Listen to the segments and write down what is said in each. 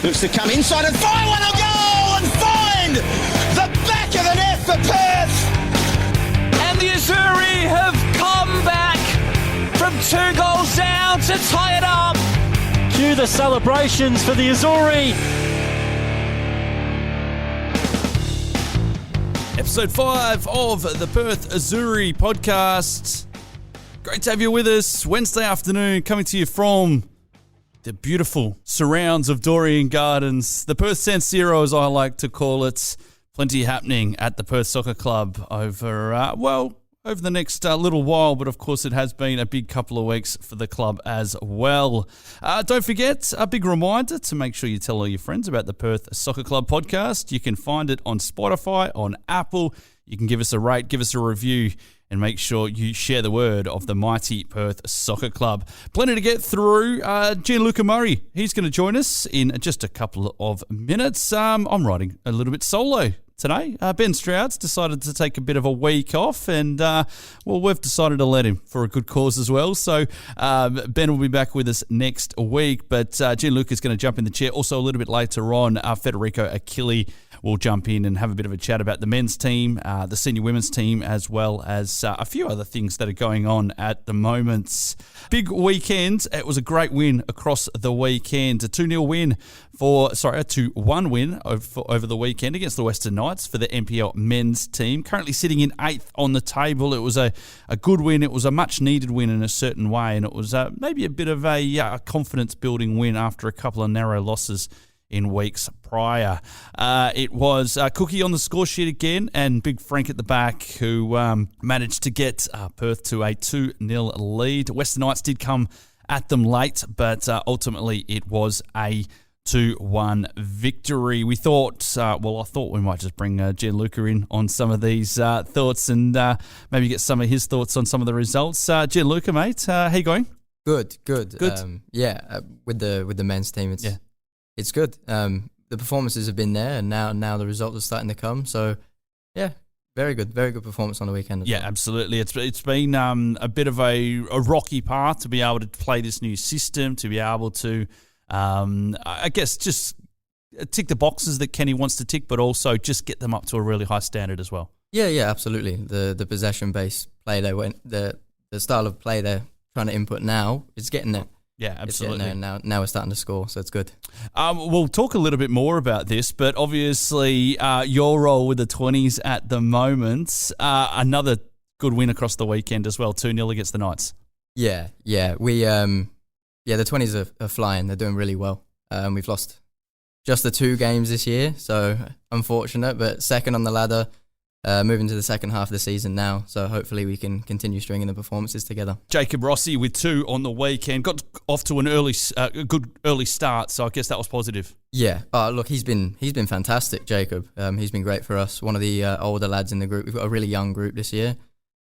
Looks to come inside and find one, a goal, and find the back of the net for Perth. And the Azzurri have come back from 2 goals down to tie it up. Cue the celebrations for the Azzurri. Episode 5 of the Perth Azzurri podcast. Great to have you with us. Wednesday afternoon, coming to you from the beautiful surrounds of Dorrien Gardens. The Perth San Siro, as I like to call it. Plenty happening at the Perth Soccer Club over the next little while, but of course it has been a big couple of weeks for the club as well. Don't forget, a big reminder to make sure you tell all your friends about the Perth Soccer Club podcast. You can find it on Spotify, on Apple. You can give us a rate, give us a review, and make sure you share the word of the mighty Perth Soccer Club. Plenty to get through. Gianluca Murray, he's going to join us in just a couple of minutes. I'm riding a little bit solo today. Ben Stroud's decided to take a bit of a week off, and we've decided to let him for a good cause as well. So Ben will be back with us next week, but Gianluca's going to jump in the chair. Also, a little bit later on, Federico Achilli will jump in and have a bit of a chat about the men's team, the senior women's team, as well as a few other things that are going on at the moment. Big weekend. It was a great win across the weekend. A 2-1 win over the weekend against the Western Knights for the NPL men's team. Currently sitting in 8th on the table. It was a good win. It was a much-needed win in a certain way, and it was maybe a bit of a confidence-building win after a couple of narrow losses in weeks prior. It was Cookie on the score sheet again, and Big Frank at the back, who managed to get Perth to a 2-0 lead. Western Knights did come at them late, but ultimately it was a 2-1 victory. We thought, I thought we might just bring Gianluca in on some of these thoughts and maybe get some of his thoughts on some of the results. Gianluca, mate, how you going? Good. Good. With the men's team, it's good. The performances have been there, and now the results are starting to come. So, yeah, very good performance on the weekend as well. Absolutely. It's been a bit of a rocky path to be able to play this new system, to be able to, I guess, just tick the boxes that Kenny wants to tick, but also just get them up to a really high standard as well. Yeah, absolutely. The possession-based play the style of play they're trying to input now is getting there. Yeah, absolutely. And now we're starting to score, so it's good. We'll talk a little bit more about this, but obviously your role with the 20s at the moment, another good win across the weekend as well, 2-0 against the Knights. Yeah. We the 20s are flying. They're doing really well. We've lost just the 2 games this year, so unfortunate, but second on the ladder. Moving to the second half of the season now, so hopefully we can continue stringing the performances together. Jacob Rossi with 2 on the weekend, got off to a good early start, so I guess that was positive. Yeah, look, he's been fantastic, Jacob. He's been great for us. One of the older lads in the group. We've got a really young group this year,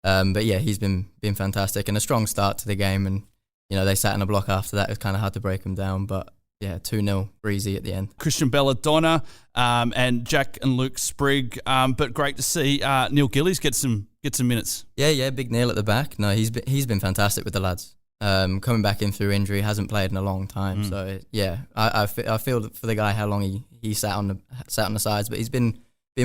but yeah, he's been fantastic and a strong start to the game. And they sat in a block after that. It was kind of hard to break them down, but. Yeah, 2-0 breezy at the end. Christian Belladonna and Jack and Luke Sprigg, but great to see Neil Gillies get some minutes. Yeah, big Neil at the back. No, he's been fantastic with the lads. Coming back in through injury, hasn't played in a long time. So yeah, I feel for the guy how long he sat on the sides, but he's been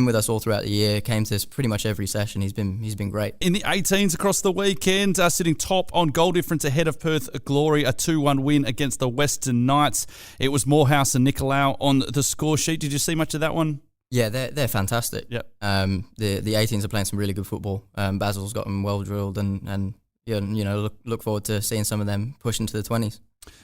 with us all throughout the year, came to pretty much every session. He's been great. In the 18s across the weekend, sitting top on goal difference ahead of Perth Glory, a 2-1 win against the Western Knights. It was Morehouse and Nicolau on the score sheet. Did you see much of that one? Yeah, they're fantastic. Yep. The 18s are playing some really good football. Basil's got them well drilled, and look forward to seeing some of them push into the 20s.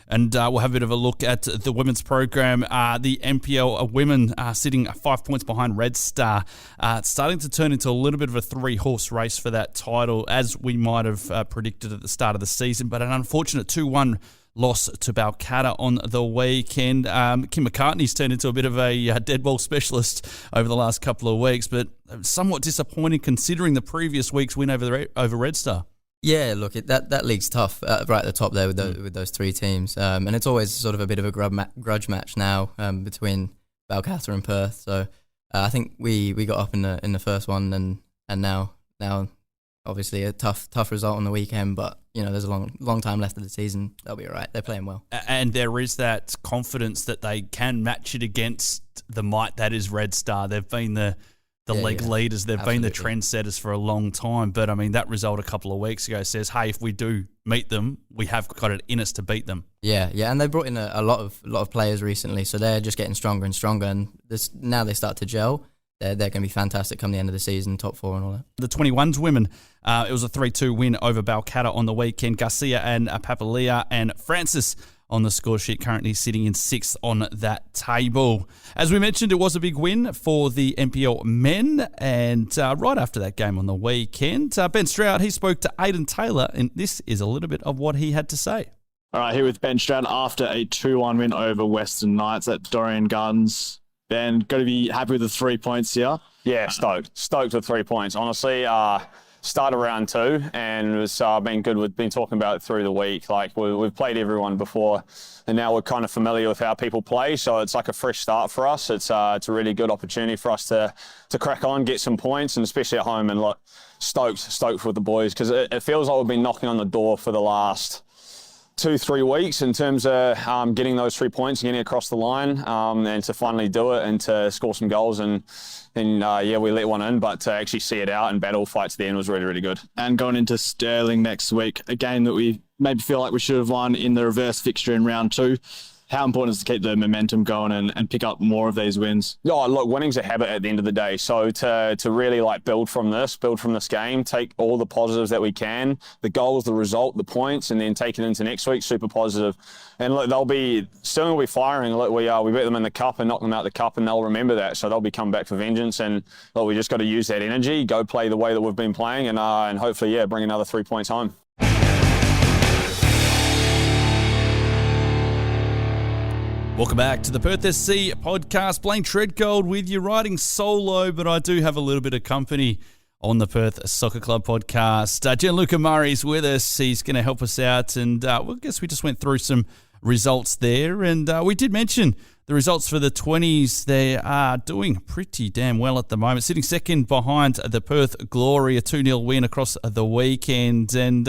And we'll have a bit of a look at the women's program. The NPL women are sitting 5 points behind Red Star. It's starting to turn into a little bit of a 3-horse race for that title, as we might have predicted at the start of the season. But an unfortunate 2-1 loss to Balcatta on the weekend. Kim McCartney's turned into a bit of a dead ball specialist over the last couple of weeks, but somewhat disappointing considering the previous week's win over Red Star. Yeah, look, that league's tough right at the top there with those 3 teams, and it's always sort of a bit of a grudge match now between Balcatta and Perth. So I think we got up in the first one, and now obviously a tough result on the weekend, but there's a long time left of the season. They'll be all right. They're playing well. And there is that confidence that they can match it against the might that is Red Star. They've been the league leaders. They've been the trendsetters for a long time. But, I mean, that result a couple of weeks ago says, hey, if we do meet them, we have got it in us to beat them. Yeah, and they brought in a lot of players recently, so they're just getting stronger and stronger. And now they start to gel. They're going to be fantastic come the end of the season, top 4 and all that. The 21s women, it was a 3-2 win over Balcatta on the weekend. Garcia and Papalia and Francis on the score sheet, currently sitting in 6th on that table. As we mentioned, it was a big win for the NPL men, and right after that game on the weekend, Ben Stroud, he spoke to Aidan Taylor, and this is a little bit of what he had to say. All right, here with Ben Stroud after a 2-1 win over Western Knights at Dorrien Gardens. Ben, got to be happy with the 3 points here. Yeah, stoked with 3 points. Honestly, started round 2 and it's been good. We've been talking about it through the week. Like we've played everyone before, and now we're kind of familiar with how people play. So it's like a fresh start for us. It's a really good opportunity for us to crack on, get some points, and especially at home. And look, stoked with the boys, because it feels like we've been knocking on the door for the last 2-3 weeks in terms of getting those 3 points and getting across the line, and to finally do it and to score some goals. And we let one in, but to actually see it out and battle fight to the end was really, really good. And going into Stirling next week, a game that we maybe feel like we should have won in the reverse fixture in round 2. How important is it to keep the momentum going and pick up more of these wins? Oh, look, winning's a habit at the end of the day. So to really build from this game, take all the positives that we can, the goals, the result, the points, and then take it into next week, super positive. And look, Stirling will be firing. Look, we beat them in the cup and knocked them out the cup, and they'll remember that. So they'll be coming back for vengeance. And look, we just got to use that energy, go play the way that we've been playing, and hopefully, bring another 3 points home. Welcome back to the Perth SC Podcast. Blaine Treadgold with you, riding solo, but I do have a little bit of company on the Perth Soccer Club Podcast. Gianluca Murray's with us. He's going to help us out, and I guess we just went through some results there, and we did mention the results for the 20s. They are doing pretty damn well at the moment, sitting second behind the Perth Glory, a 2-0 win across the weekend. And,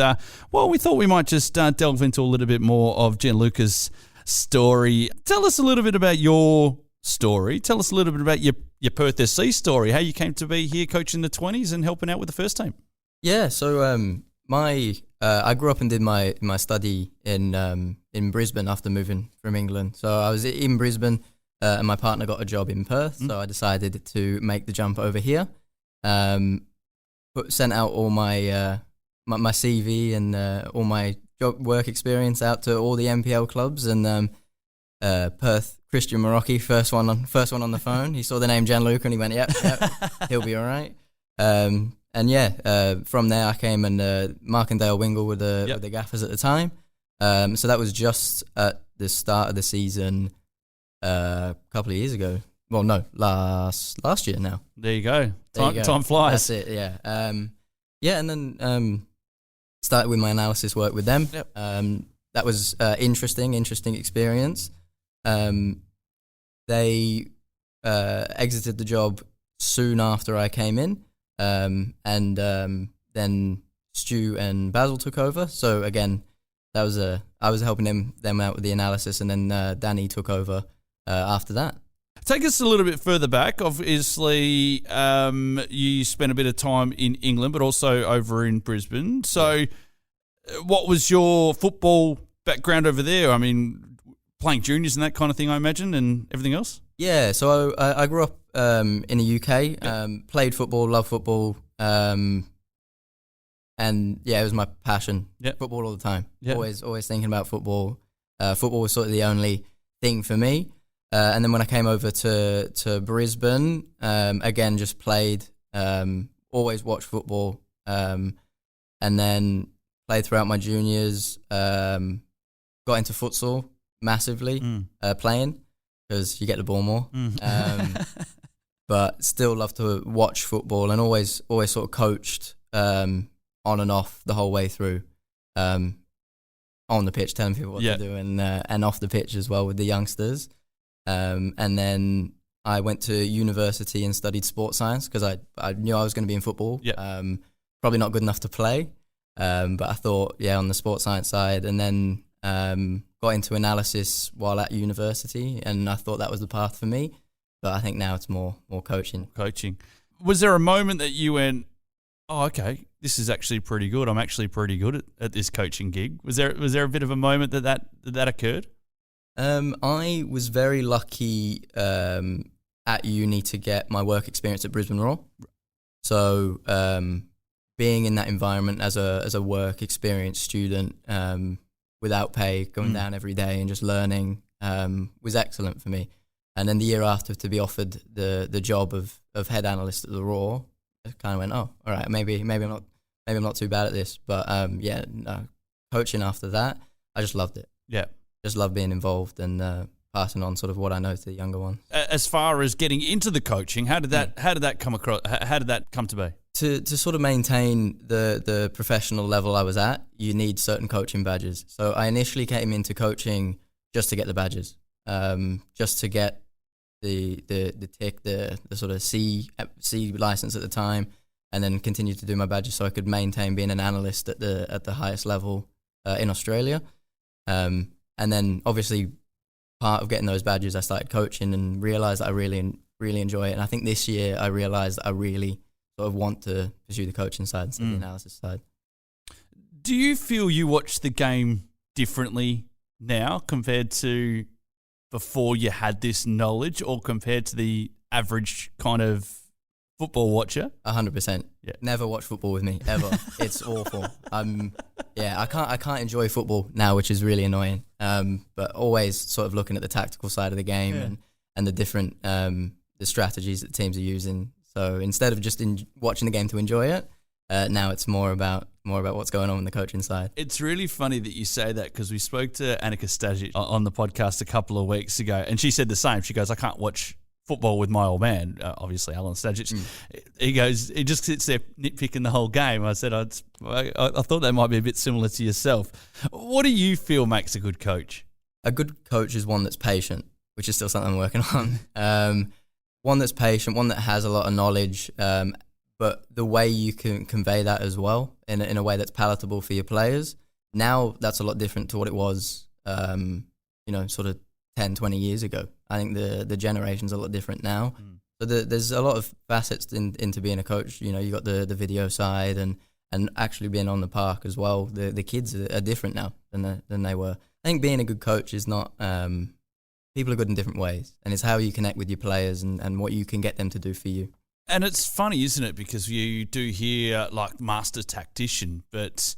we thought we might just delve into a little bit more of Gianluca's story. Tell us a little bit about your story. Tell us a little bit about your Perth SC story, how you came to be here coaching the 20s and helping out with the first team. Yeah, so I grew up and did my study in Brisbane after moving from England. So I was in Brisbane and my partner got a job in Perth, so I decided to make the jump over here. Sent out all my CV and all my work experience out to all the NPL clubs, and Perth, Christian Marocchi, first one on the phone. He saw the name Gianluca and he went, yep, he'll be all right. From there I came, and Mark and Dale Wingle were the gaffers at the time. So that was just at the start of the season a couple of years ago. Well, no, last year now. There you go. Time flies. That's it, yeah. And then started with my analysis work with them. Yep. That was interesting experience. They exited the job soon after I came in, and then Stu and Basil took over. So again, that was I was helping them out with the analysis, and then Danny took over after that. Take us a little bit further back. Obviously, you spent a bit of time in England, but also over in Brisbane. So what was your football background over there? I mean, playing juniors and that kind of thing, I imagine, and everything else? Yeah, so I grew up in the UK, played football, loved football, and it was my passion, football all the time. Always thinking about football. Football was sort of the only thing for me. And then when I came over to Brisbane, again, just played, always watched football, and then played throughout my juniors, got into futsal massively, playing, because you get the ball more. But still love to watch football, and always sort of coached on and off the whole way through, on the pitch, telling people what to do, and off the pitch as well with the youngsters. And then I went to university and studied sports science because I knew I was going to be in football. Probably not good enough to play. But I thought, on the sports science side, and then got into analysis while at university, and I thought that was the path for me. But I think now it's more coaching. Coaching. Was there a moment that you went, oh, okay, this is actually pretty good. I'm actually pretty good at this coaching gig. Was there a bit of a moment that occurred? I was very lucky at uni to get my work experience at Brisbane Roar. So being in that environment as a work experience student without pay, going down every day and just learning was excellent for me. And then the year after, to be offered the job of head analyst at the Roar, I kind of went, oh, all right, maybe I'm not too bad at this. But coaching after that, I just loved it. Yeah, just love being involved and passing on sort of what I know to the younger ones. As far as getting into the coaching, how did that come across? How did that come to be? To sort of maintain the professional level I was at, you need certain coaching badges. So I initially came into coaching just to get the badges, just to get the tick, the sort of C license at the time, and then continued to do my badges so I could maintain being an analyst at the highest level in Australia. And then obviously part of getting those badges, I started coaching and realised that I really enjoy it. And I think this year I realised that I really sort of want to pursue the coaching side instead of the analysis side. Do you feel you watch the game differently now compared to before you had this knowledge, or compared to the average kind of football watcher? 100%. Yeah. Never watch football with me ever. It's awful. I can't enjoy football now, which is really annoying. But always sort of looking at the tactical side of the game and the different the strategies that teams are using. So instead of just watching the game to enjoy it, now it's more about what's going on in the coaching side. It's really funny that you say that, because we spoke to Annika Stajic on the podcast a couple of weeks ago, and she said the same. She goes, I can't watch football with my old man, obviously Alan Stajic. He goes, he just sits there nitpicking the whole game. I said, I thought that might be a bit similar to yourself. What do you feel makes a good coach? A good coach is one that's patient, which is still something I'm working on. One that's patient, one that has a lot of knowledge, but the way you can convey that as well in a way that's palatable for your players. Now that's a lot different to what it was, sort of 10, 20 years ago. I think the generation's a lot different now. So there's a lot of facets into being a coach. You know, you got the video side and actually being on the park as well. The kids are different now than they were. I think being a good coach is not, people are good in different ways, and it's how you connect with your players and what you can get them to do for you. And it's funny, isn't it? Because you do hear like master tactician, but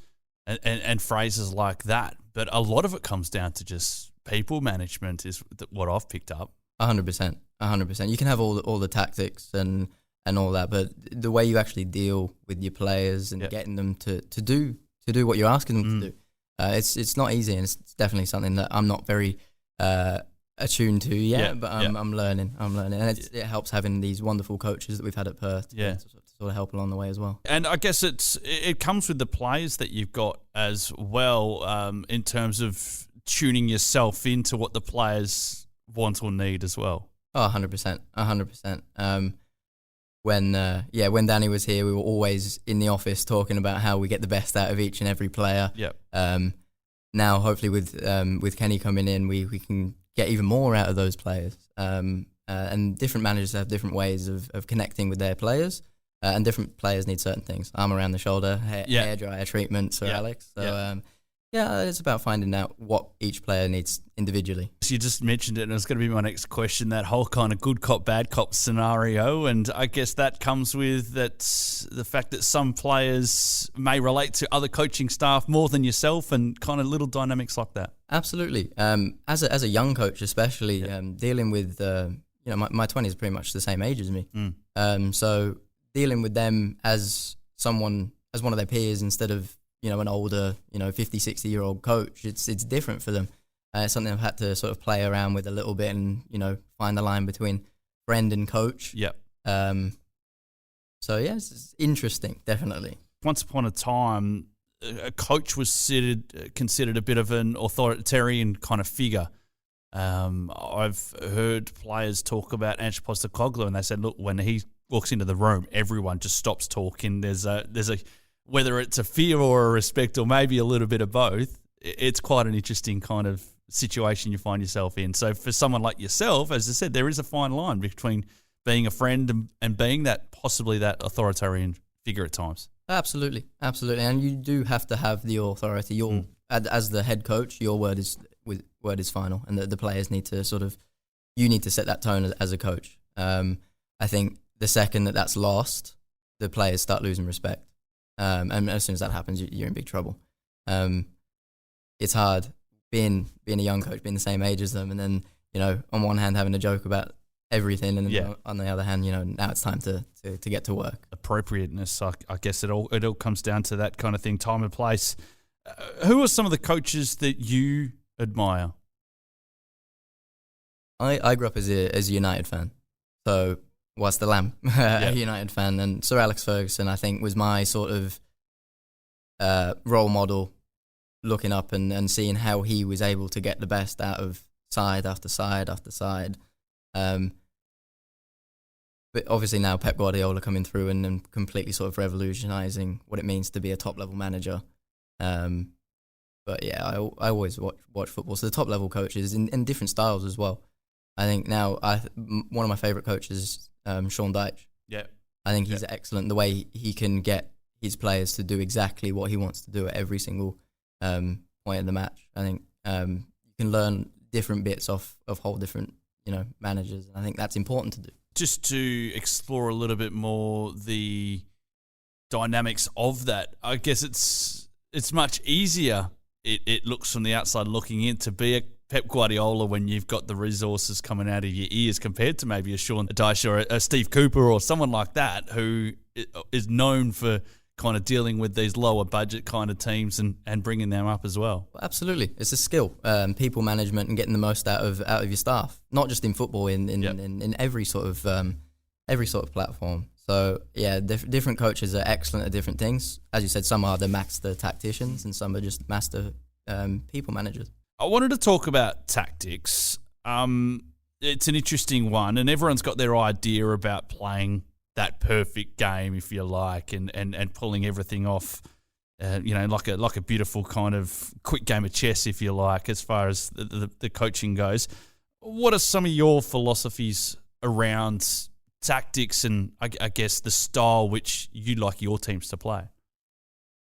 and phrases like that, but a lot of it comes down to just people management is what I've picked up. 100%. You can have all the tactics and all that, but the way you actually deal with your players and getting them to do what you're asking them to do, it's not easy, and it's definitely something that I'm not very attuned to yet, but I'm learning, and it helps having these wonderful coaches that we've had at Perth to sort of help along the way as well. And I guess it comes with the players that you've got as well, in terms of tuning yourself into what the players want or need as well. Oh, 100%. When Danny was here, we were always in the office talking about how we get the best out of each and every player. Now, hopefully, with Kenny coming in, we can get even more out of those players. And different managers have different ways of connecting with their players, and different players need certain things. Arm around the shoulder, hair dryer treatment for Alex. So, it's about finding out what each player needs individually. So you just mentioned it, and it's going to be my next question, that whole kind of good cop, bad cop scenario. And I guess that comes with the fact that some players may relate to other coaching staff more than yourself, and kind of little dynamics like that. Absolutely. As a young coach, especially, dealing with, my 20s are pretty much the same age as me. So dealing with them as one of their peers instead of, an older, 50, 60-year-old coach, it's different for them. It's something I've had to sort of play around with a little bit and, find the line between friend and coach. It's interesting, definitely. Once upon a time, a coach was considered a bit of an authoritarian kind of figure. I've heard players talk about Ange Postecoglou, and they said, look, when he walks into the room, everyone just stops talking. There's a whether it's a fear or a respect or maybe a little bit of both, it's quite an interesting kind of situation you find yourself in. So for someone like yourself, as I said, there is a fine line between being a friend and being that possibly that authoritarian figure at times. Absolutely. And you do have to have the authority. As the head coach, your word is final, and the players need to you need to set that tone as a coach. I think the second that's lost, the players start losing respect. And as soon as that happens, you're in big trouble. It's hard being a young coach, being the same age as them, and then, on one hand having a joke about everything, and then on the other hand, now it's time to get to work. Appropriateness, I guess it all comes down to that kind of thing, time and place. Who are some of the coaches that you admire? I grew up as a United fan, so was the Lamb, a United fan, and Sir Alex Ferguson, I think, was my sort of role model, looking up and seeing how he was able to get the best out of side after side after side. But obviously now Pep Guardiola coming through and completely sort of revolutionising what it means to be a top-level manager. But yeah, I always watch football. So the top-level coaches in different styles as well. I think now one of my favourite coaches is Sean Dyche. Yeah. I think he's excellent. The way he can get his players to do exactly what he wants to do at every single point in the match. I think you can learn different bits off of whole different managers, and I think that's important to do. Just to explore a little bit more the dynamics of that, I guess it's much easier. It looks from the outside looking in to be a Pep Guardiola when you've got the resources coming out of your ears compared to maybe a Sean Dyche or a Steve Cooper or someone like that who is known for kind of dealing with these lower budget kind of teams and bringing them up as well. Absolutely, it's a skill, people management and getting the most out of your staff, not just in football, in every sort of platform. So yeah, different coaches are excellent at different things. As you said, some are the master tacticians and some are just master people managers. I wanted to talk about tactics. It's an interesting one, and everyone's got their idea about playing that perfect game, if you like, and pulling everything off, like a beautiful kind of quick game of chess, if you like, as far as the coaching goes. What are some of your philosophies around tactics and I guess the style which you'd like your teams to play?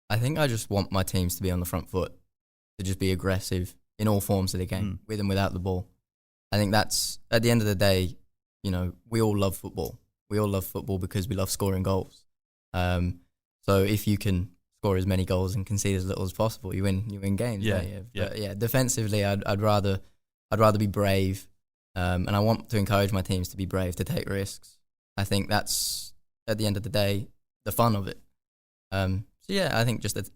I think I just want my teams to be on the front foot, to just be aggressive in all forms of the game, with and without the ball. I think that's, at the end of the day, we all love football. We all love football because we love scoring goals. So if you can score as many goals and concede as little as possible, you win games. Yeah, right? But yeah, defensively, I'd rather be brave, and I want to encourage my teams to be brave, to take risks. I think that's, at the end of the day, the fun of it. So yeah, I think just that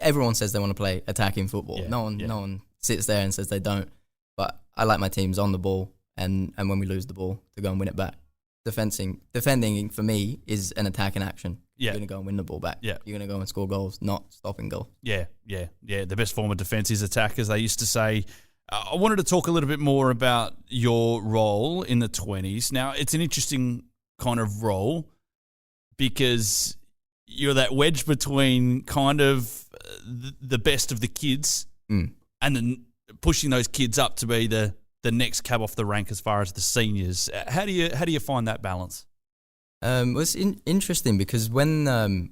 everyone says they want to play attacking football. Yeah, no one sits there and says they don't. But I like my teams on the ball, and when we lose the ball, to go and win it back. Defending for me is an attack in action. Yeah. You're going to go and win the ball back. Yeah. You're going to go and score goals, not stopping goals. Yeah. The best form of defence is attack, as they used to say. I wanted to talk a little bit more about your role in the 20s. Now, it's an interesting kind of role because you're that wedge between kind of the best of the kids and then pushing those kids up to be the next cab off the rank as far as the seniors. How do you find that balance? Well, it's interesting because when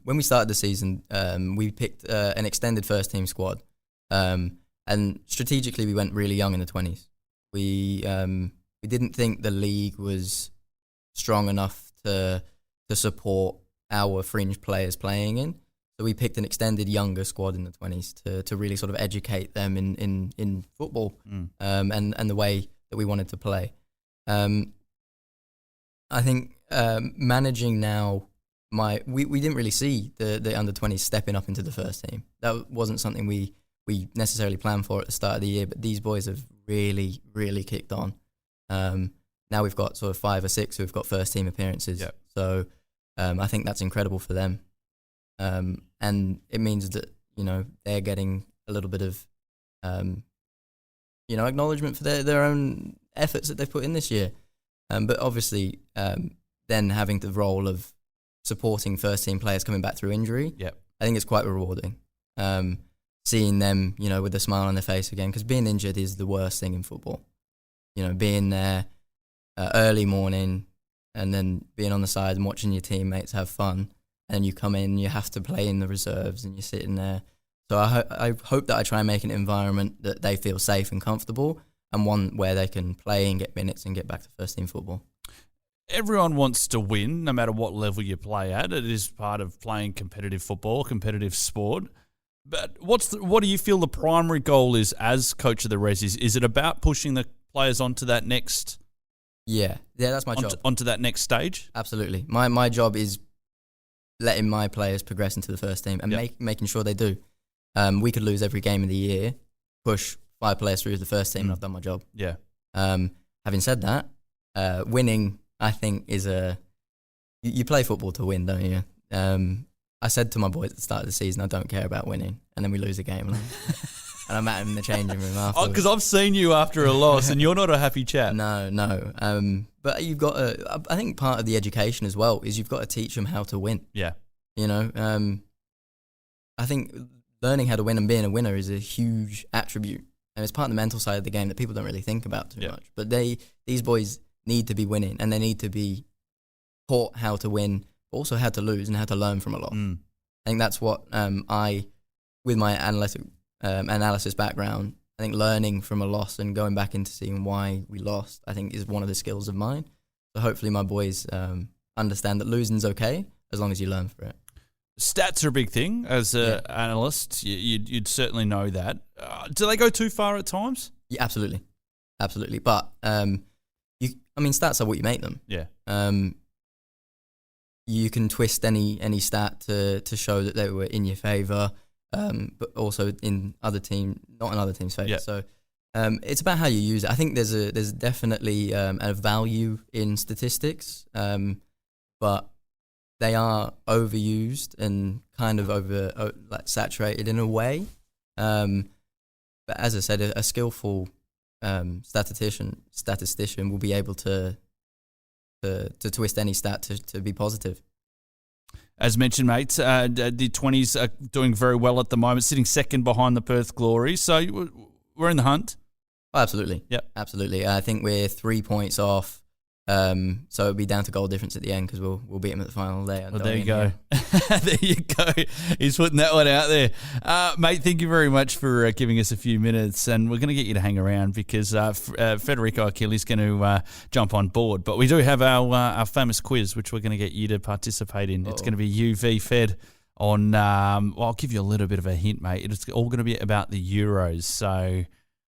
we started the season, we picked an extended first team squad, and strategically we went really young in the 20s. We didn't think the league was strong enough to support our fringe players playing in. So we picked an extended younger squad in the 20s to really sort of educate them in football and the way that we wanted to play. I think managing now, we didn't really see the under 20s stepping up into the first team. That wasn't something we necessarily planned for at the start of the year, but these boys have really, really kicked on. Now we've got sort of 5 or 6 who've got first team appearances. Yep. So I think that's incredible for them. And it means that, they're getting a little bit of, acknowledgement for their own efforts that they've put in this year. But obviously, then having the role of supporting first team players coming back through injury. Yep. I think it's quite rewarding. Seeing them, with a smile on their face again, because being injured is the worst thing in football. Being there early morning and then being on the side and watching your teammates have fun, and you come in, you have to play in the reserves, and you're sitting there. So I hope that I try and make an environment that they feel safe and comfortable, and one where they can play and get minutes and get back to first team football. Everyone wants to win, no matter what level you play at. It is part of playing competitive football, competitive sport. But what do you feel the primary goal is as coach of the Reds? Is it about pushing the players onto that next? Yeah, that's my job. Onto that next stage? Absolutely. My job is letting my players progress into the first team and making sure they do. We could lose every game of the year, push 5 players through to the first team, and I've done my job. Yeah. Having said that, winning, I think, is you play football to win, don't you? I said to my boys at the start of the season, I don't care about winning, and then we lose a game, and I'm at him in the changing room afterwards. Because I've seen you after a loss, and you're not a happy chap. No. But you've got to. I think part of the education as well is you've got to teach them how to win. Yeah. I think learning how to win and being a winner is a huge attribute, and it's part of the mental side of the game that people don't really think about too much. But these boys need to be winning, and they need to be taught how to win, but also how to lose and how to learn from a loss. I think that's what with my analysis background, I think learning from a loss and going back into seeing why we lost, I think is one of the skills of mine. So hopefully my boys understand that losing's okay as long as you learn from it. Stats are a big thing. As an analyst, you'd certainly know that. Do they go too far at times? Yeah, absolutely. But stats are what you make them. Yeah. You can twist any stat to show that they were in your favour, but also in not in other teams' favour. Yeah. So it's about how you use it. I think there's definitely a value in statistics, but they are overused and kind of saturated in a way. But as I said, a skillful statistician will be able to twist any stat to be positive. As mentioned, mate, the 20s are doing very well at the moment, sitting second behind the Perth Glory. So we're in the hunt. Oh, absolutely. Yep. Absolutely. I think we're 3 points off. So it'll be down to goal difference at the end because we'll beat them at the final day. Well, there you go. There you go. He's putting that one out there. Mate, thank you very much for giving us a few minutes, and we're going to get you to hang around because Federico Achilli is going to jump on board. But we do have our famous quiz, which we're going to get you to participate in. It's going to be UV Fed on, I'll give you a little bit of a hint, mate. It's all going to be about the Euros. So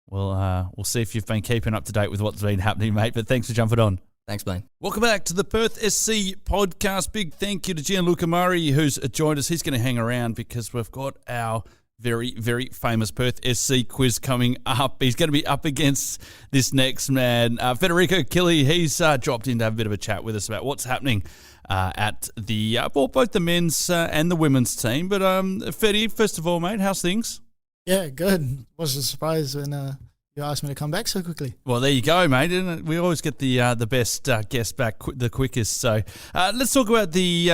we'll see if you've been keeping up to date with what's been happening, mate. But thanks for jumping on. Thanks, Blaine. Welcome back to the Perth SC Podcast. Big thank you to Gianluca Murray, who's joined us. He's going to hang around because we've got our very, very famous Perth SC quiz coming up. He's going to be up against this next man, Federico Achilli. He's dropped in to have a bit of a chat with us about what's happening at the both the men's and the women's team. But Fedi, first of all, mate, how's things? Yeah, good. Wasn't surprised when you asked me to come back so quickly. Well, there you go, mate. And we always get the best guest back the quickest. So let's talk about the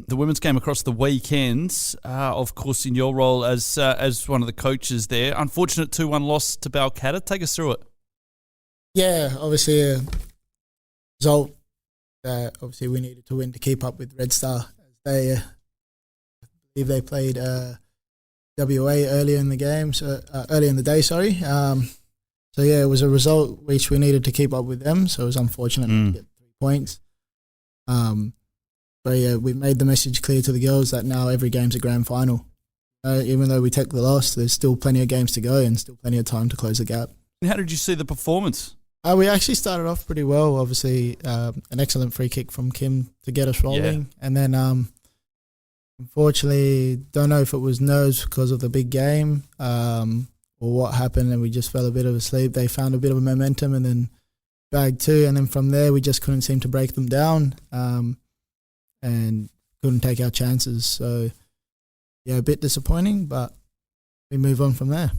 women's game across the weekend. Of course, in your role as one of the coaches there, unfortunate 2-1 loss to Balcatta. Take us through it. Yeah, obviously a result that obviously we needed to win to keep up with Red Star. I believe they played WA earlier in the game, earlier in the day. So yeah, it was a result which we needed to keep up with them. So it was unfortunate to get 3 points. But yeah, we made the message clear to the girls that now every game's a grand final. Even though we take the loss, there's still plenty of games to go and still plenty of time to close the gap. And how did you see the performance? We actually started off pretty well. Obviously, an excellent free kick from Kim to get us rolling, and then unfortunately, don't know if it was nerves because of the big game. Or what happened, and we just fell a bit of asleep. They found a bit of a momentum and then bagged 2, and then from there we just couldn't seem to break them down and couldn't take our chances. So, yeah, a bit disappointing, but we move on from there.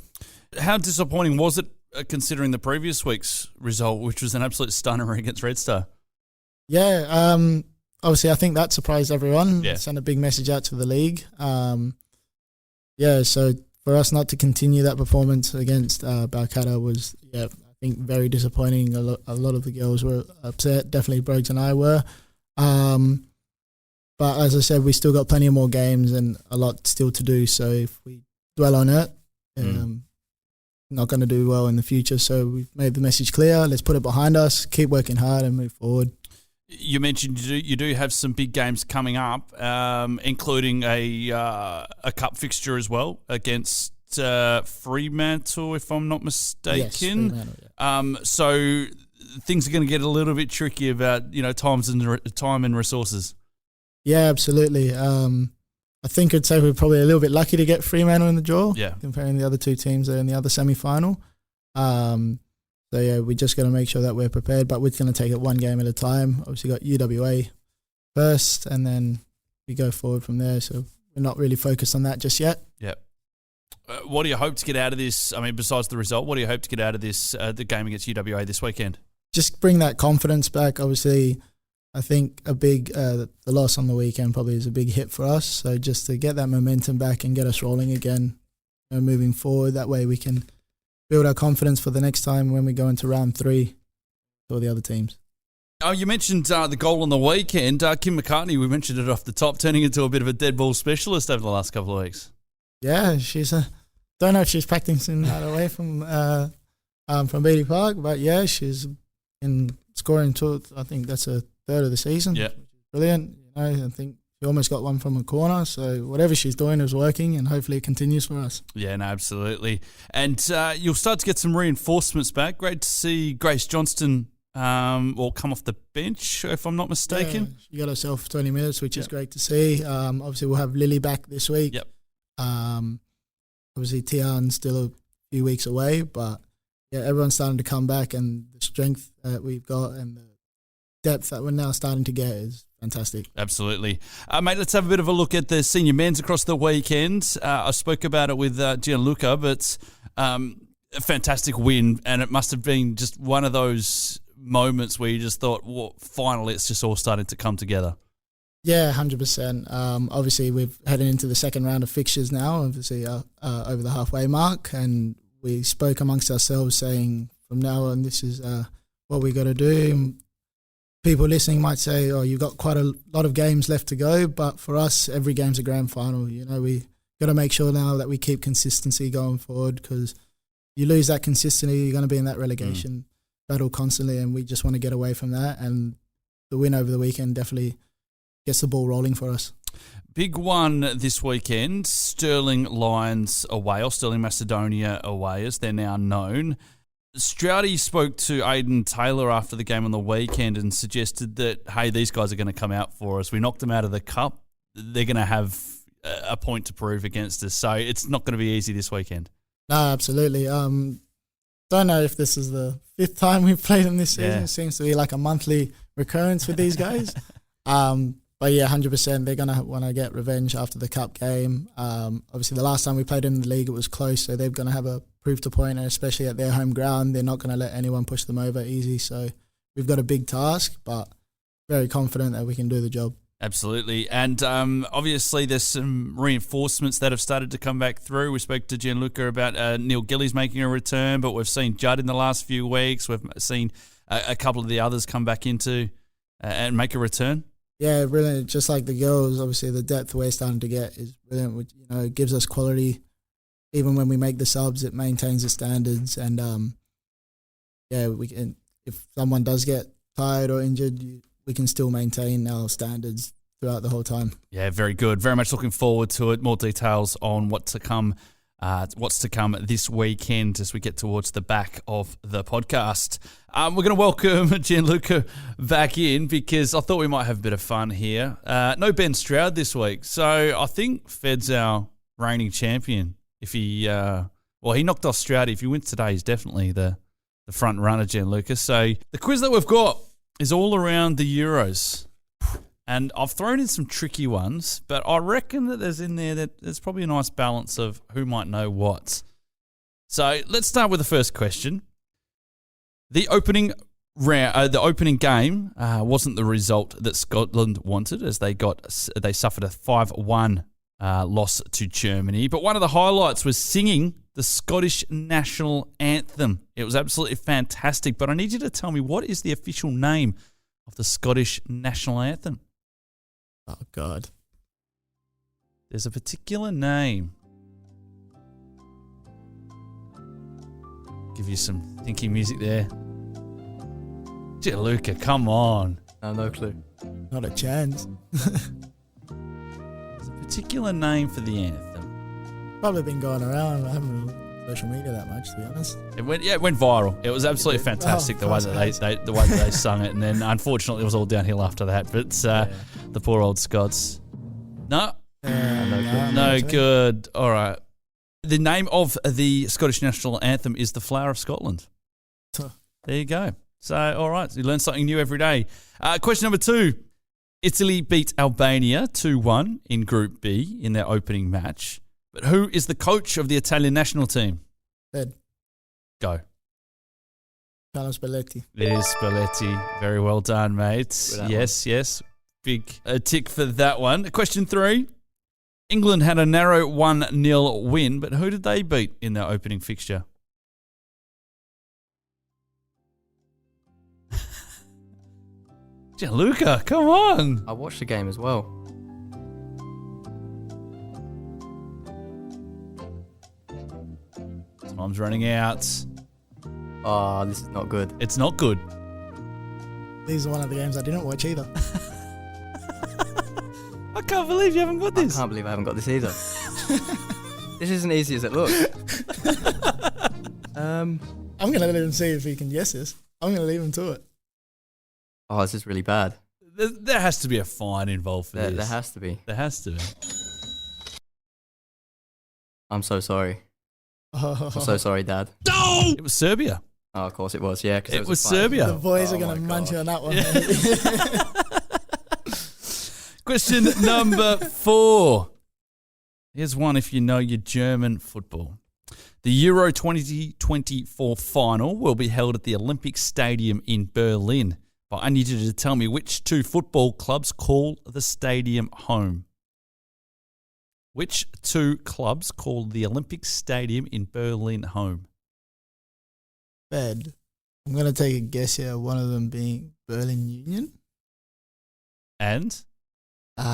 How disappointing was it considering the previous week's result, which was an absolute stunner against Red Star? Yeah, obviously I think that surprised everyone. Yeah. Sent a big message out to the league. Yeah, so for us not to continue that performance against Balcatta was, I think very disappointing. A lot of the girls were upset. Definitely Brogues and I were. But as I said, we still got plenty of more games and a lot still to do. So if we dwell on it, not going to do well in the future. So we've made the message clear. Let's put it behind us, keep working hard and move forward. You mentioned you do have some big games coming up, including a cup fixture as well against Fremantle, if I'm not mistaken. Yes, Fremantle, yeah. So things are going to get a little bit tricky about time and resources. Yeah, absolutely. I think I'd say we're probably a little bit lucky to get Fremantle in the draw. Yeah, comparing the other two teams that are in the other semi-final. So yeah, we just got to make sure that we're prepared, but we're going to take it one game at a time. Obviously got UWA first, and then we go forward from there. So we're not really focused on that just yet. Yeah. What do you hope to get out of this? I mean, besides the result, what do you hope to get out of this, the game against UWA this weekend? Just bring that confidence back. Obviously, I think the loss on the weekend probably is a big hit for us. So just to get that momentum back and get us rolling again, moving forward, that way we can build our confidence for the next time when we go into round 3 for the other teams. Oh, you mentioned the goal on the weekend. Kim McCartney, we mentioned it off the top, turning into a bit of a dead ball specialist over the last couple of weeks. Yeah, don't know if she's practicing that away from Beatty Park, but yeah, she's in scoring I think that's a third of the season. Yeah. Brilliant. I think she almost got one from a corner, so whatever she's doing is working, and hopefully it continues for us. Yeah, no, absolutely. And you'll start to get some reinforcements back. Great to see Grace Johnston come off the bench, if I'm not mistaken. Yeah, she got herself 20 minutes, which is great to see. Obviously, we'll have Lily back this week. Yep. Obviously, Tian's still a few weeks away, but yeah, everyone's starting to come back, and the strength that we've got and the depth that we're now starting to get is fantastic. Absolutely. Mate, let's have a bit of a look at the senior men's across the weekend. I spoke about it with Gianluca, but a fantastic win, and it must have been just one of those moments where you just thought, well, finally it's just all starting to come together. Yeah, 100%. Obviously, we're heading into the second round of fixtures now, obviously over the halfway mark, and we spoke amongst ourselves saying from now on this is what we got to do. People listening might say, you've got quite a lot of games left to go, but for us, every game's a grand final. We got to make sure now that we keep consistency going forward, because you lose that consistency, you're going to be in that relegation battle constantly, and we just want to get away from that. And the win over the weekend definitely gets the ball rolling for us. Big one this weekend, Stirling Lions away, or Stirling Macedonia away, as they're now known. Stroudy spoke to Aidan Taylor after the game on the weekend and suggested that, hey, these guys are going to come out for us. We knocked them out of the cup. They're going to have a point to prove against us. So it's not going to be easy this weekend. No, absolutely. Don't know if this is the 5th time we've played them this season. Yeah. It seems to be like a monthly recurrence with these guys. But yeah, 100%, they're going to want to get revenge after the cup game. Obviously, the last time we played in the league, it was close, so they're going to have a proof to point, and especially at their home ground, they're not going to let anyone push them over easy. So we've got a big task, but very confident that we can do the job. Absolutely. And obviously there's some reinforcements that have started to come back through. We spoke to Gianluca about Neil Gillies making a return, but we've seen Judd in the last few weeks. We've seen a couple of the others come back into and make a return. Yeah, brilliant. Just like the girls, obviously the depth we're starting to get is brilliant. Which, it gives us quality. Even when we make the subs, it maintains the standards. And we can. If someone does get tired or injured, we can still maintain our standards throughout the whole time. Yeah, very good. Very much looking forward to it. More details on what's to come this weekend as we get towards the back of the podcast. We're going to welcome Gianluca back in because I thought we might have a bit of fun here. No Ben Stroud this week, so I think Fed's our reigning champion. If he knocked off Stroud. If he wins today, he's definitely the front runner, Gianluca. So the quiz that we've got is all around the Euros. And I've thrown in some tricky ones, but I reckon that there's probably a nice balance of who might know what. So let's start with the first question. The opening game wasn't the result that Scotland wanted, as they suffered a 5-1 loss to Germany. But one of the highlights was singing the Scottish national anthem. It was absolutely fantastic. But I need you to tell me, what is the official name of the Scottish national anthem? Oh, God. There's a particular name. Give you some thinking music there. Gianluca, come on. No clue. Not a chance. There's a particular name for the anthem. Probably been going around. I haven't looked at social media that much, to be honest. It went viral. It was absolutely fantastic the way that they sung it, and then unfortunately it was all downhill after that. But the poor old Scots. No good. All right. The name of the Scottish national anthem is "The Flower of Scotland." There you go. So, all right, you learn something new every day. Question number 2. Italy beat Albania 2-1 in Group B in their opening match. But who is the coach of the Italian national team? Ed. Go. Carlo Spalletti. It is Spalletti. Very well done, mate. Yes. Big tick for that one. Question 3. England had a narrow 1-0 win, but who did they beat in their opening fixture? Gianluca, come on. I watched the game as well. Time's running out. Oh, this is not good. It's not good. These are one of the games I didn't watch either. I can't believe you haven't got this. I can't believe I haven't got this either. This isn't easy as it looks. I'm going to let him see if he can guess this. I'm going to leave him to it. Oh, this is really bad. There has to be a fine involved for this. There has to be. There has to be. I'm so sorry. I'm so sorry, Dad. No! It was Serbia. Oh, of course it was, yeah. It was Serbia. The boys are going to munch you on that one. Question number 4. Here's one if you know your German football. The Euro 2024 final will be held at the Olympic Stadium in Berlin. But I need you to tell me which 2 football clubs call the stadium home. Which 2 clubs call the Olympic Stadium in Berlin home? Bad. I'm going to take a guess here, one of them being Berlin Union. And? 3,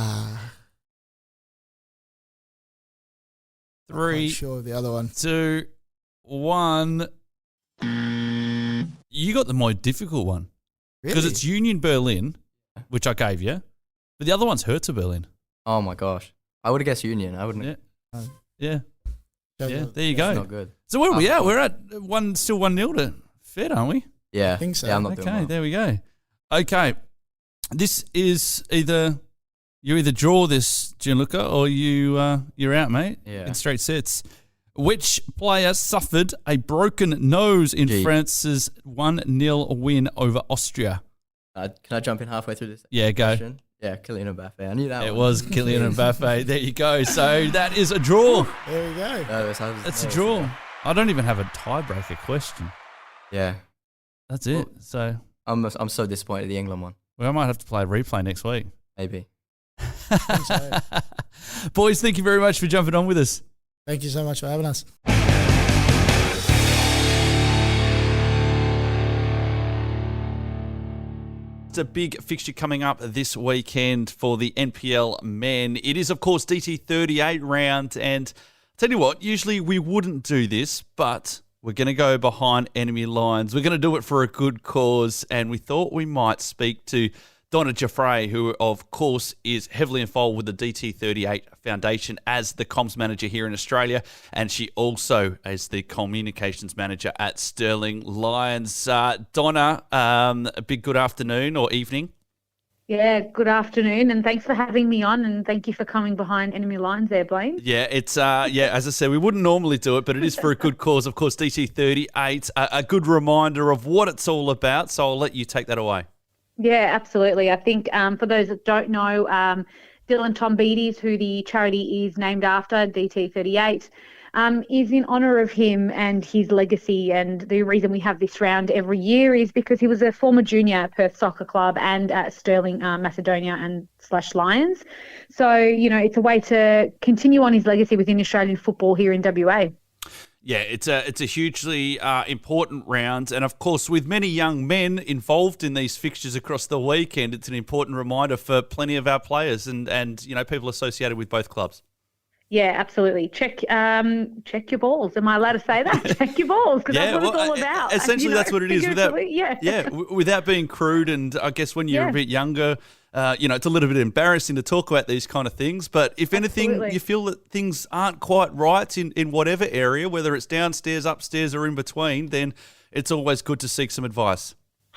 not sure of the other one. 2, 1. You got the more difficult one. Because Really? it's Union Berlin, which I gave you. But the other one's Hertha Berlin. Oh my gosh. I would have guessed Union. I wouldn't. Yeah. Yeah, There you go. It's not good. So where are we at? We're at still 1-0 to Fed, aren't we? Yeah. I think so. Yeah, I'm not doing Okay, well. there we go. Okay. This is you either draw this, Gianluca, or you're out, mate. Yeah. In straight sets. Which player suffered a broken nose in France's 1-0 win over Austria? Can I jump in halfway through this? Yeah, go. question? Yeah, Kylian Mbappe. I knew that It one. was Kylian Mbappe. There you go. So that is a draw. There we go. That's a draw. I don't even have a tiebreaker question. Yeah. That's it. So I'm so disappointed at the England one. I might have to play a replay next week. Maybe. Boys, thank you very much for jumping on with us. Thank you so much for having us. It's a big fixture coming up this weekend for the NPL men. It is, of course, DT38 round. And tell you what, usually we wouldn't do this, but we're going to go behind enemy lines. We're going to do it for a good cause. And we thought we might speak to Donna Giuffre, who, of course, is heavily involved with the DT38 Foundation as the comms manager here in Australia, and she also is the communications manager at Sterling Lions. Donna, a big good afternoon or evening. Yeah, good afternoon, and thanks for having me on, and thank you for coming behind enemy lines there, Blaine. Yeah, it's as I said, we wouldn't normally do it, but it is for a good cause. Of course, DT38, a good reminder of what it's all about, so I'll let you take that away. Yeah, absolutely. I think for those that don't know, Dylan Tombides, who the charity is named after, DT38, is in honour of him and his legacy. And the reason we have this round every year is because he was a former junior at Perth Soccer Club and at Stirling, Macedonia and / Lions. So, it's a way to continue on his legacy within Australian football here in WA. Yeah, it's a hugely important round. And, of course, with many young men involved in these fixtures across the weekend, it's an important reminder for plenty of our players and people associated with both clubs. Yeah, absolutely. Check your balls. Am I allowed to say that? Check your balls, because that's what it's all about. Essentially, that's what it is. Without being crude, and I guess when you're a bit younger, it's a little bit embarrassing to talk about these kind of things. But if anything, you feel that things aren't quite right in whatever area, whether it's downstairs, upstairs, or in between, then it's always good to seek some advice.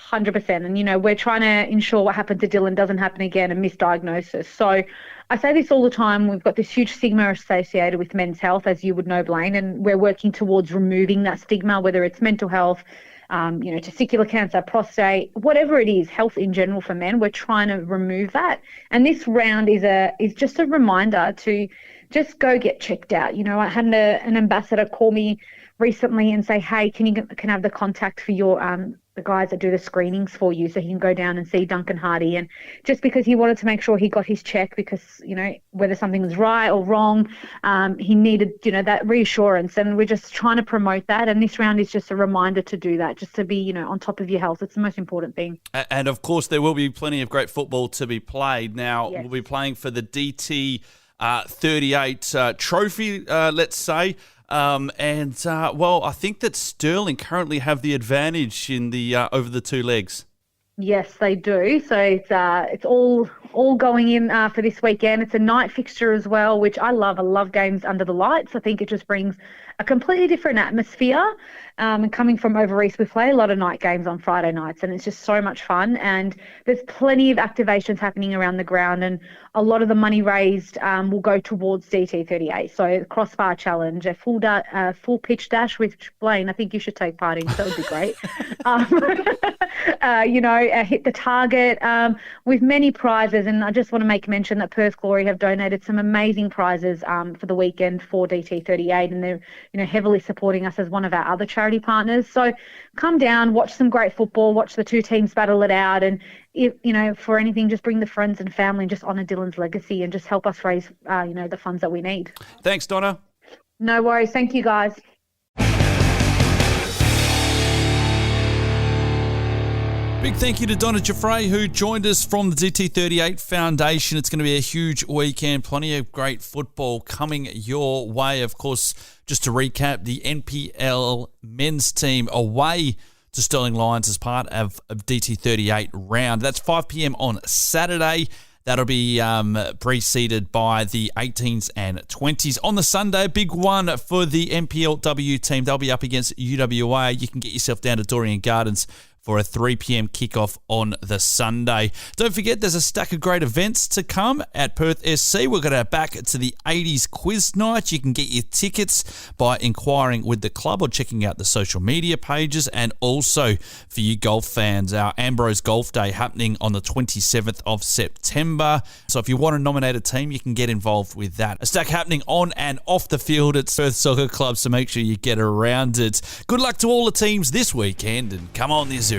100%. And, we're trying to ensure what happened to Dylan doesn't happen again, a misdiagnosis. So I say this all the time. We've got this huge stigma associated with men's health, as you would know, Blaine, and we're working towards removing that stigma, whether it's mental health, testicular cancer, prostate, whatever it is, health in general for men. We're trying to remove that. And this round is just a reminder to just go get checked out. I had an ambassador call me recently and say, hey, can I have the contact for your the guys that do the screenings for you so he can go down and see Duncan Hardy. And just because he wanted to make sure he got his check, because, whether something was right or wrong, he needed, that reassurance. And we're just trying to promote that. And this round is just a reminder to do that, just to be, on top of your health. It's the most important thing. And of course, there will be plenty of great football to be played. Now, We'll be playing for the DT 38 trophy, let's say. I think that Stirling currently have the advantage in the over the two legs. Yes, they do. So it's all going in for this weekend. It's a night fixture as well, which I love. I love games under the lights. I think it just brings a completely different atmosphere. And coming from over East, we play a lot of night games on Friday nights, and it's just so much fun. And there's plenty of activations happening around the ground, and a lot of the money raised will go towards DT38. So the crossbar challenge, a full pitch dash, which Blaine, I think you should take part in. That would be great. Hit the target with many prizes. And I just want to make mention that Perth Glory have donated some amazing prizes for the weekend for DT38, and they're heavily supporting us as one of our other charity partners. So come down, watch some great football, watch the two teams battle it out, and if for anything, just bring the friends and family and just honour Dylan's legacy and just help us raise the funds that we need. Thanks, Donna. No worries. Thank you, guys. Big thank you to Donna Giuffre, who joined us from the DT38 Foundation. It's going to be a huge weekend. Plenty of great football coming your way. Of course, just to recap, the NPL men's team away to Stirling Lions as part of DT38 round. That's 5 p.m. on Saturday. That'll be preceded by the 18s and 20s. On the Sunday, big one for the NPLW team. They'll be up against UWA. You can get yourself down to Dorrien Gardens for a 3 p.m. kickoff on the Sunday. Don't forget, there's a stack of great events to come at Perth SC. We're going to back to the 80s quiz night. You can get your tickets by inquiring with the club or checking out the social media pages. And also, for you golf fans, our Ambrose Golf Day happening on the 27th of September. So if you want to nominate a team, you can get involved with that. A stack happening on and off the field at Perth Soccer Club, so make sure you get around it. Good luck to all the teams this weekend, and come on, the Azuri.